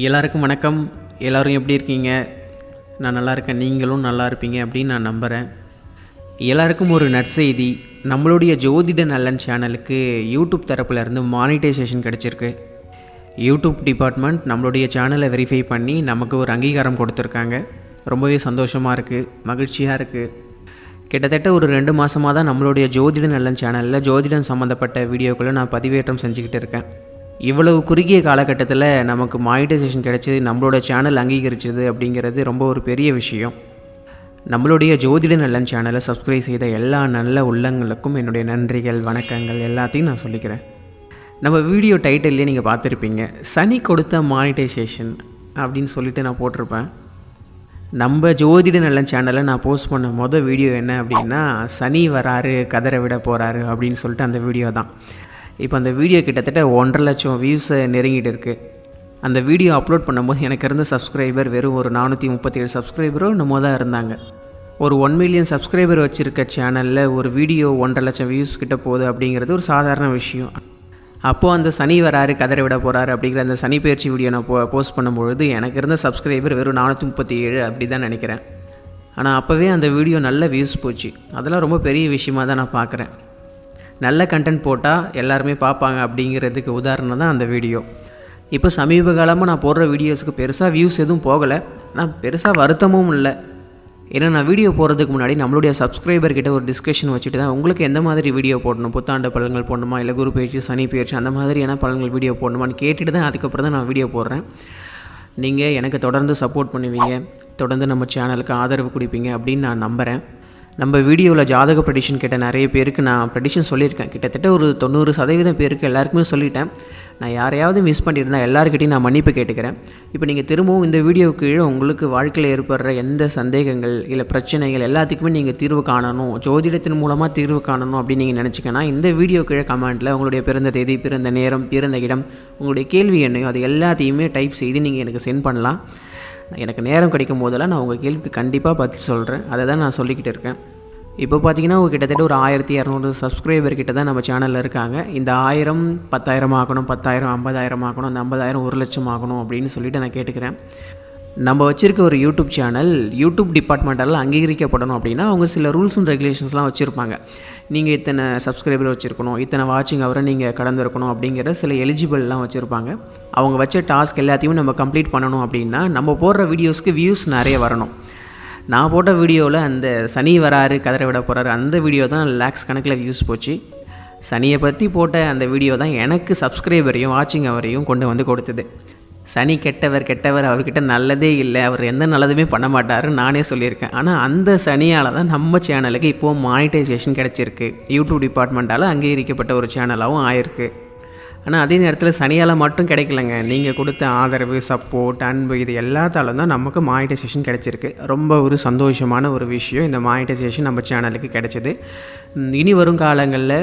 எல்லாருக்கும் வணக்கம். எல்லோரும் எப்படி இருக்கீங்க? நான் நல்லா இருக்கேன், நீங்களும் நல்லா இருப்பீங்க அப்படின்னு நான் நம்புகிறேன். எல்லாருக்கும் ஒரு நற்செய்தி. நம்மளுடைய ஜோதிட நலன் சேனலுக்கு யூடியூப் தரப்புலேருந்து மானிட்டைசேஷன் கிடச்சிருக்கு. யூடியூப் டிபார்ட்மெண்ட் நம்மளுடைய சேனலை வெரிஃபை பண்ணி நமக்கு ஒரு அங்கீகாரம் கொடுத்துருக்காங்க. ரொம்பவே சந்தோஷமாக இருக்குது, மகிழ்ச்சியாக இருக்குது. கிட்டத்தட்ட ஒரு 2 மாதமாக தான் நம்மளுடைய ஜோதிட நலன் சேனலில் ஜோதிடம் சம்மந்தப்பட்ட வீடியோக்களை நான் பதிவேற்றம் செஞ்சுக்கிட்டு இருக்கேன். இவ்வளவு குறுகிய காலகட்டத்தில் நமக்கு மானிட்டைசேஷன் கிடச்சி நம்மளோட சேனல் அங்கீகரிச்சது அப்படிங்கிறது ரொம்ப ஒரு பெரிய விஷயம். நம்மளுடைய ஜோதிட நலன் சேனலை சப்ஸ்கிரைப் செய்த எல்லா நல்ல உள்ளங்களுக்கும் என்னுடைய நன்றிகள், வணக்கங்கள் எல்லாத்தையும் நான் சொல்லிக்கிறேன். நம்ம வீடியோ டைட்டில்லே நீங்கள் பார்த்துருப்பீங்க, சனி கொடுத்த மானிட்டைசேஷன் அப்படின்னு சொல்லிட்டு நான் போட்டிருப்பேன். நம்ம ஜோதிட நலன் சேனலை நான் போஸ்ட் பண்ண வீடியோ என்ன அப்படின்னா, சனி வராரு கதற விட போகிறாரு அப்படின்னு சொல்லிட்டு அந்த வீடியோ தான். இப்போ அந்த வீடியோ கிட்டத்தட்ட 1.5 லட்சம் வியூஸை நெருங்கிட்டு இருக்குது. அந்த வீடியோ அப்லோட் பண்ணும்போது எனக்கு இருந்த சப்ஸ்கிரைபர் வெறும் ஒரு 437 சப்ஸ்கிரைபரோ என்னமோ தான் இருந்தாங்க. ஒரு 1 மில்லியன் சப்ஸ்கிரைபர் வச்சுருக்க சேனலில் ஒரு வீடியோ 1.5 லட்சம் வியூஸ் கிட்ட போகுது அப்படிங்கிறது ஒரு சாதாரண விஷயம். அப்போது அந்த சனி வராரு கதற விட போகிறாரு அப்படிங்கிற அந்த சனி பயிற்சி வீடியோ நான் போஸ்ட் பண்ணும்பொழுது எனக்கு இருந்த சப்ஸ்கிரைபர் வெறும் 437 அப்படி தான் நினைக்கிறேன். ஆனால் அப்போவே அந்த வீடியோ நல்ல வியூஸ் போச்சு. அதெல்லாம் ரொம்ப பெரிய விஷயமாக தான் நான் பார்க்குறேன். நல்ல கண்டென்ட் போட்டால் எல்லாருமே பார்ப்பாங்க அப்படிங்கிறதுக்கு உதாரணம் தான் அந்த வீடியோ. இப்போ சமீப காலமாக நான் போடுற வீடியோஸுக்கு பெருசாக வியூஸ் எதுவும் போகலை, ஆனால் பெருசாக வருத்தமும் இல்லை. ஏன்னா நான் வீடியோ போடுறதுக்கு முன்னாடி நம்மளுடைய சப்ஸ்கிரைபர்கிட்ட ஒரு டிஸ்கஷன் வச்சுட்டு தான் உங்களுக்கு எந்த மாதிரி வீடியோ போடணும், புத்தாண்டு பலன்கள் போடணுமா இல்லை குரு பயிற்சி சனி பயிற்சி அந்த மாதிரியான பலன்கள் வீடியோ போடணுமான்னு கேட்டுட்டு தான் அதுக்கப்புறம் தான் நான் வீடியோ போடுறேன். நீங்கள் எனக்கு தொடர்ந்து சப்போர்ட் பண்ணுவீங்க, தொடர்ந்து நம்ம சேனலுக்கு ஆதரவு கொடுப்பீங்க அப்படின்னு நான் நம்புகிறேன். நம்ம வீடியோவில் ஜாதக ப்ரெடிஷன் கேட்ட நிறைய பேருக்கு நான் ப்ரெடிஷன் சொல்லியிருக்கேன். கிட்டத்தட்ட ஒரு 90% பேருக்கு எல்லாருக்குமே சொல்லிட்டேன். நான் யாரையாவது மிஸ் பண்ணியிருந்தால் எல்லாருக்கிட்டையும் நான் மன்னிப்பு கேட்டுக்கிறேன். இப்போ நீங்கள் திரும்பவும் இந்த வீடியோவுக்கு கீழே உங்களுக்கு வாழ்க்கையில் ஏற்படுற எந்த சந்தேகங்கள் இல்லை பிரச்சனைகள் எல்லாத்துக்குமே நீங்கள் தீர்வு காணணும், ஜோதிடத்தின் மூலமாக தீர்வு காணணும் அப்படின்னு நீங்கள் நினச்சிங்கன்னா இந்த வீடியோ கீழே கமெண்ட்டில் உங்களுடைய பிறந்த தேதி, பிறந்த நேரம், பிறந்த இடம், உங்களுடைய கேள்வி என்னையோ அது எல்லாத்தையுமே டைப் செய்து நீங்கள் எனக்கு சென்ட் பண்ணலாம். எனக்கு நேரம் கிடைக்கும் போதெல்லாம் நான் உங்கள் கேள்விக்கு கண்டிப்பாக பதில் சொல்கிறேன். அதை தான் நான் சொல்லிக்கிட்டு இருக்கேன். இப்போ பார்த்தீங்கன்னா கிட்டத்தட்ட ஒரு 1200 சப்ஸ்கிரைபர் கிட்ட தான் நம்ம சேனலில் இருக்காங்க. இந்த 1000 10,000 ஆகணும், 10,000 50,000 ஆகணும், அந்த 50,000 1 லட்சம் ஆகணும் அப்படின்னு சொல்லிட்டு நான் கேட்டுக்கிறேன். நம்ம வச்சுருக்க ஒரு யூடியூப் சேனல் யூடியூப் டிபார்ட்மெண்ட்டால் அங்கீகரிக்கப்படணும் அப்படின்னா அவங்க சில ரூல்ஸ் அண்ட் ரெகுலேஷன்ஸ்லாம் வச்சுருப்பாங்க. நீங்கள் இத்தனை சப்ஸ்கிரைபர் வச்சுருக்கணும், இத்தனை வாட்சிங் அவரை நீங்கள் கடந்திருக்கணும் அப்படிங்கிற சில எலிஜிபிள்லாம் வச்சுருப்பாங்க. அவங்க வச்ச டாஸ்க் எல்லாத்தையும் நம்ம கம்ப்ளீட் பண்ணணும் அப்படின்னா நம்ம போடுற வீடியோஸ்க்கு வியூஸ் நிறைய வரணும். நான் போட்ட வீடியோவில் அந்த சனி வராரு கதற விட போகிறாரு அந்த வீடியோ தான் லேக்ஸ் கணக்கில் வியூஸ் போச்சு. சனியை பற்றி போட்ட அந்த வீடியோ தான் எனக்கு சப்ஸ்கிரைபரையும் வாட்சிங் அவரையும் கொண்டு வந்து கொடுத்தது. சனி கெட்டவர், அவர்கிட்ட நல்லதே இல்லை, அவர் எந்த நல்லதுமே பண்ண மாட்டாருன்னு நானே சொல்லியிருக்கேன். ஆனால் அந்த சனியால் தான் நம்ம சேனலுக்கு இப்போது மானிட்டைசேஷன் கிடச்சிருக்கு. யூடியூப் டிபார்ட்மெண்ட்டால் அங்கீகரிக்கப்பட்ட ஒரு சேனலாகவும் ஆயிருக்கு. ஆனால் அதே நேரத்தில் சனியால் மட்டும் கிடைக்கலங்க. நீங்கள் கொடுத்த ஆதரவு, சப்போர்ட், அன்பு இது எல்லாத்தாலும் தான் நமக்கு மானிட்டைசேஷன் கிடச்சிருக்கு. ரொம்ப ஒரு சந்தோஷமான ஒரு விஷயம் இந்த மானிட்டைசேஷன் நம்ம சேனலுக்கு கிடைச்சிது. இனி வரும் காலங்களில்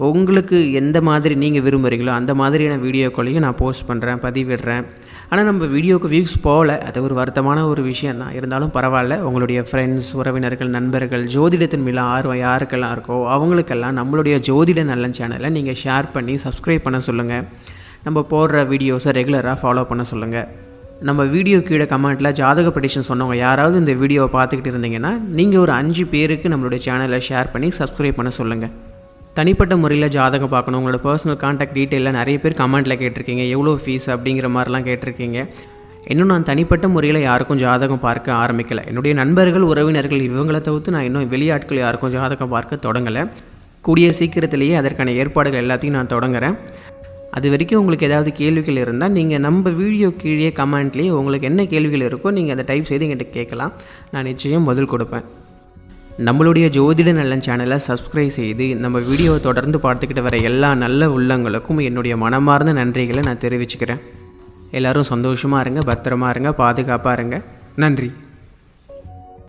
உங்களுக்கு எந்த மாதிரி நீங்கள் விரும்புகிறீங்களோ அந்த மாதிரியான வீடியோக்களையும் நான் போஸ்ட் பண்ணுறேன், பதிவிடுறேன். ஆனால் நம்ம வீடியோவுக்கு வியூஸ் போகல, அது ஒரு வருத்தமான ஒரு விஷயம் தான். இருந்தாலும் பரவாயில்ல. உங்களுடைய ஃப்ரெண்ட்ஸ், உறவினர்கள், நண்பர்கள் ஜோதிடத்தின் மேலே ஆர்வம் யாருக்கெல்லாம் இருக்கோ அவங்களுக்கெல்லாம் நம்மளுடைய ஜோதிட நலன் சேனலை நீங்கள் ஷேர் பண்ணி சப்ஸ்கிரைப் பண்ண சொல்லுங்கள். நம்ம போடுற வீடியோஸை ரெகுலராக ஃபாலோ பண்ண சொல்லுங்கள். நம்ம வீடியோ கீழே கமெண்ட்டில் ஜாதக ப்ரெடிஷன் சொன்னவங்க யாராவது இந்த வீடியோவை பார்த்துக்கிட்டு இருந்தீங்கன்னா நீங்கள் ஒரு 5 பேருக்கு நம்மளுடைய சேனலை ஷேர் பண்ணி சப்ஸ்கிரைப் பண்ண சொல்லுங்கள். தனிப்பட்ட முறையில் ஜாதகம் பார்க்கணும், உங்களோட பர்சனல் கான்டாக்ட் டீட்டெயிலில் நிறைய பேர் கமெண்ட்டில் கேட்டிருக்கீங்க, எவ்வளோ ஃபீஸ் அப்படிங்கிற மாதிரிலாம் கேட்டிருக்கீங்க. இன்னும் நான் தனிப்பட்ட முறையில் யாருக்கும் ஜாதகம் பார்க்க ஆரம்பிக்கலை. என்னுடைய நண்பர்கள், உறவினர்கள் இவங்களை தவிர்த்து நான் இன்னும் வெளியாட்கள் யாருக்கும் ஜாதகம் பார்க்க தொடங்கலை. கூடிய சீக்கிரத்திலேயே அதற்கான ஏற்பாடுகள் எல்லாத்தையும் நான் தொடங்குறேன். அது வரைக்கும் உங்களுக்கு ஏதாவது கேள்விகள் இருந்தால் நீங்கள் நம்ம வீடியோ கீழே கமெண்ட்லேயே உங்களுக்கு என்ன கேள்விகள் இருக்கோ நீங்கள் அதை டைப் செய்து என்கிட்ட கேட்கலாம். நான் நிச்சயம் பதில் கொடுப்பேன். நம்மளுடைய ஜோதிட நலன் சேனலை சப்ஸ்கிரைப் செய்து நம்ம வீடியோவை தொடர்ந்து பார்த்துக்கிட்டு வர எல்லா நல்ல உள்ளங்களுக்கும் என்னுடைய மனமார்ந்த நன்றிகளை நான் தெரிவிச்சுக்கிறேன். எல்லோரும் சந்தோஷமாக இருங்க, பத்திரமா இருங்க, பாதுகாப்பாக இருங்க. நன்றி.